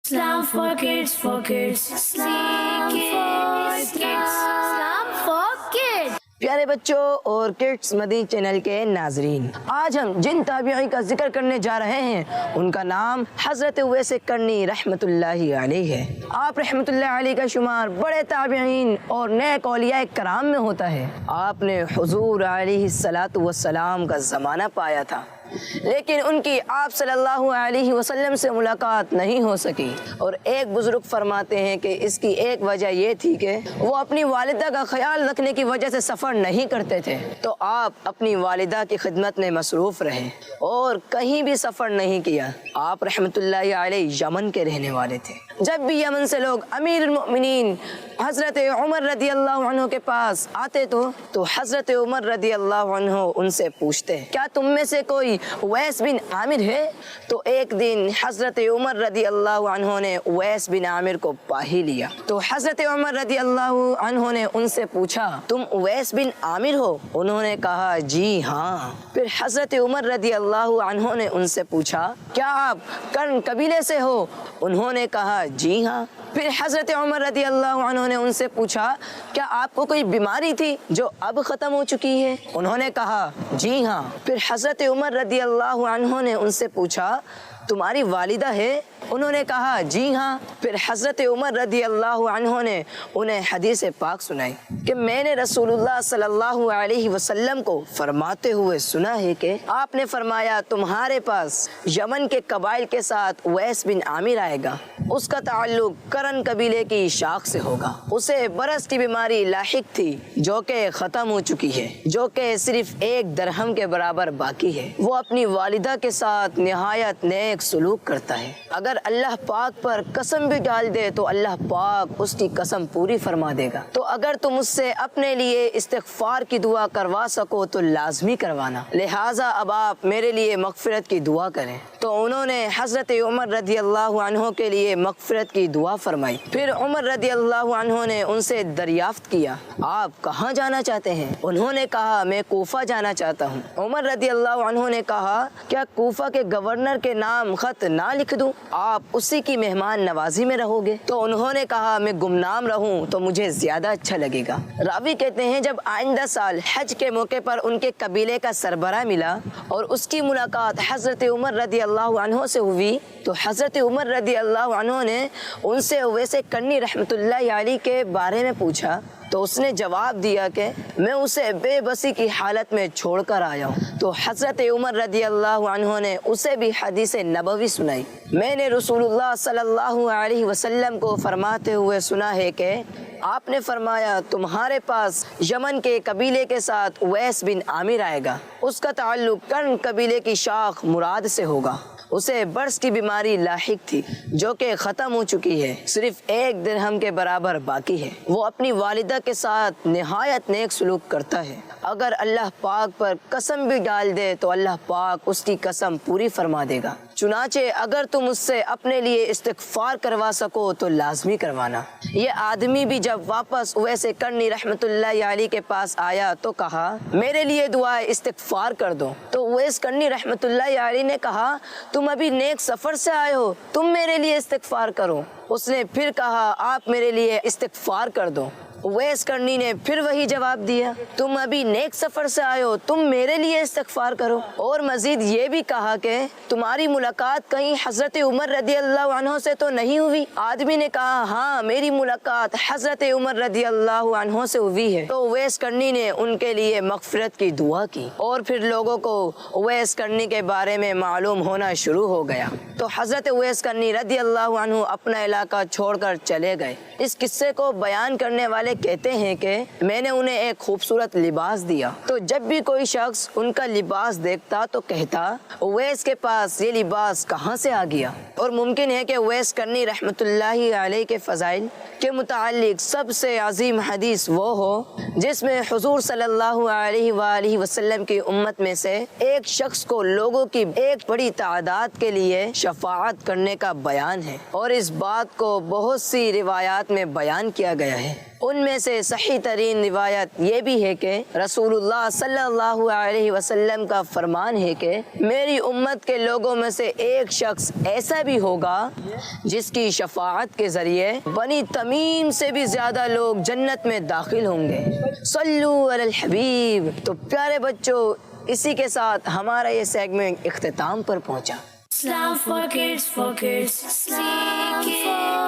Islam for kids, for kids. Islam for kids, Islam for kids. پیارے بچوں اور kids مدنی channel کے ناظرین، آج ہم جن تابعی کا ذکر کرنے جا رہے ہیں ان کا نام حضرت اویس کرنی رحمۃ اللہ علیہ ہے۔ آپ رحمۃ اللہ علیہ کا شمار بڑے تابعین اور نیک اولیاء کرام میں ہوتا ہے۔ آپ نے حضور علیہ الصلاۃ والسلام کا زمانہ پایا تھا، لیکن ان کی آپ صلی اللہ علیہ وسلم سے ملاقات نہیں ہو سکی، اور ایک بزرگ فرماتے ہیں کہ اس کی ایک وجہ یہ تھی کہ وہ اپنی والدہ کا خیال رکھنے کی وجہ سے سفر نہیں کرتے تھے، تو آپ اپنی والدہ کی خدمت میں مصروف رہے اور کہیں بھی سفر نہیں کیا۔ آپ رحمۃ اللہ علیہ یمن کے رہنے والے تھے۔ جب بھی یمن سے لوگ امیر المؤمنین حضرت عمر رضی اللہ عنہ کے پاس آتے تو حضرت عمر رضی اللہ عنہ ان سے پوچھتے، کیا تم میں سے کوئی اویس بن عامر ہے؟ تو ایک دن حضرت عمر رضی اللہ عنہ نے اویس بن عامر کو پا ہی لیا، تو حضرت عمر رضی اللہ عنہ نے ان سے پوچھا، تم اویس بن عامر ہو؟ انہوں نے کہا جی ہاں۔ پھر حضرت عمر رضی اللہ عنہ نے ان سے پوچھا، کیا آپ کرن قبیلے سے ہو؟ انہوں نے کہا جی ہاں۔ پھر حضرت عمر رضی اللہ عنہ نے ان سے پوچھا، کیا آپ کو کوئی بیماری تھی جو اب ختم ہو چکی ہے؟ انہوں نے کہا جی ہاں۔ پھر حضرت عمر رضی اللہ عنہ نے ان سے پوچھا، تمہاری والدہ ہے؟ انہوں نے کہا جی ہاں۔ پھر حضرت عمر رضی اللہ عنہ نے انہیں حدیث پاک سنائی کہ میں نے رسول اللہ صلی اللہ علیہ وسلم کو فرماتے ہوئے سنا ہے کہ آپ نے فرمایا، تمہارے پاس یمن کے قبائل کے ساتھ اویس بن عامر آئے گا، اس کا تعلق کرن قبیلے کی شاخ سے ہوگا، اسے برس کی بیماری لاحق تھی جو کہ ختم ہو چکی ہے، جو کہ صرف 1 درہم کے برابر باقی ہے۔ وہ اپنی والدہ کے ساتھ نہایت نیک سلوک کرتا ہے، اگر اللہ پاک پر قسم بھی ڈال دے تو اللہ پاک اس کی قسم پوری فرما دے گا، تو اگر تم اس سے اپنے لیے استغفار کی دعا کروا سکو تو لازمی کروانا، لہٰذا اب آپ میرے لیے مغفرت کی دعا کریں۔ تو انہوں نے حضرت عمر رضی اللہ عنہ کے لیے مغفرت کی دعا فرمائی۔ پھر عمر رضی اللہ عنہ نے ان سے دریافت کیا، آپ کہاں جانا چاہتے ہیں؟ انہوں نے کہا میں کوفہ جانا چاہتا ہوں۔ عمر رضی اللہ عنہ نے کہا، کیا کوفہ کے گورنر کے نام خط نہ لکھ دوں؟ آپ اسی کی مہمان نوازی میں رہو گے؟ تو انہوں نے کہا میں گمنام رہوں تو مجھے زیادہ اچھا لگے گا۔ راوی کہتے ہیں جب آئندہ سال حج کے موقع پر ان کے قبیلے کا سربراہ ملا اور اس کی ملاقات حضرت عمر رضی اللہ عنہ سے ہوئی، تو حضرت عمر رضی اللہ عنہ نے ان سے اویس کرنی رحمۃ اللہ علیہ کے بارے میں پوچھا، تو اس نے جواب دیا کہ میں اسے بے بسی کی حالت میں چھوڑ کر آیا ہوں۔ تو حضرت عمر رضی اللہ عنہ نے اسے بھی حدیث نبوی سنائی، میں نے رسول اللہ صلی اللہ علیہ وسلم کو فرماتے ہوئے سنا ہے کہ آپ نے فرمایا، تمہارے پاس یمن کے قبیلے کے ساتھ اویس بن عامر آئے گا، اس کا تعلق کرن قبیلے کی شاخ مراد سے ہوگا، اسے برس کی بیماری لاحق تھی جو کہ ختم ہو چکی ہے، صرف 1 درہم کے برابر باقی ہے۔ وہ اپنی والدہ کے ساتھ نہایت نیک سلوک کرتا ہے، اگر اللہ پاک پر قسم بھی ڈال دے تو اللہ پاک اس کی قسم پوری فرما دے گا، چنانچہ اگر تم اس سے اپنے لیے استغفار کروا سکو تو لازمی کروانا۔ یہ آدمی بھی جب واپس اویس کرنی رحمۃ اللہ علیہ کے پاس آیا تو کہا، میرے لیے دعائے استغفار کر دو۔ تو اویس کرنی رحمۃ اللہ علیہ نے کہا، تم ابھی نیک سفر سے آئے ہو، تم میرے لیے استغفار کرو۔ اس نے پھر کہا، آپ میرے لیے استغفار کر دو۔ اویس کرنی نے پھر وہی جواب دیا، تم ابھی نیک سفر سے آئے ہو، تم میرے لیے استغفار کرو۔ اور مزید یہ بھی کہا کہ تمہاری ملاقات کہیں حضرت عمر رضی اللہ عنہ سے تو نہیں ہوئی؟ آدمی نے کہا، ہاں میری ملاقات حضرت عمر رضی اللہ عنہ سے ہوئی ہے۔ تو اویس کرنی نے ان کے لیے مغفرت کی دعا کی، اور پھر لوگوں کو اویس کرنی کے بارے میں معلوم ہونا شروع ہو گیا، تو حضرت اویس کرنی رضی اللہ عنہ اپنا علاقہ چھوڑ کر چلے گئے۔ اس قصے کو بیان کرنے والے کہتے ہیں کہ میں نے انہیں ایک خوبصورت لباس دیا، تو جب بھی کوئی شخص ان کا لباس دیکھتا تو کہتا، اویس کے پاس یہ لباس کہاں سے آ گیا؟ اور ممکن ہے کہ اویس کرنی رحمۃ اللہ علیہ کے فضائل کے متعلق سب سے عظیم حدیث وہ ہو جس میں حضور صلی اللہ علیہ وآلہ وسلم کی امت میں سے ایک شخص کو لوگوں کی ایک بڑی تعداد کے لیے شفاعت کرنے کا بیان ہے، اور اس بات کو بہت سی روایات میں بیان کیا گیا ہے۔ ان میں سے صحیح ترین روایت یہ بھی ہے کہ رسول اللہ صلی اللہ علیہ وسلم کا فرمان ہے کہ میری امت کے لوگوں میں سے ایک شخص ایسا بھی ہوگا جس کی شفاعت کے ذریعے بنی تمیم سے بھی زیادہ لوگ جنت میں داخل ہوں گے۔ صلو علی الحبیب۔ تو پیارے بچوں، اسی کے ساتھ ہمارا یہ سیگمنٹ اختتام پر پہنچا۔ Islam for kids, Islam for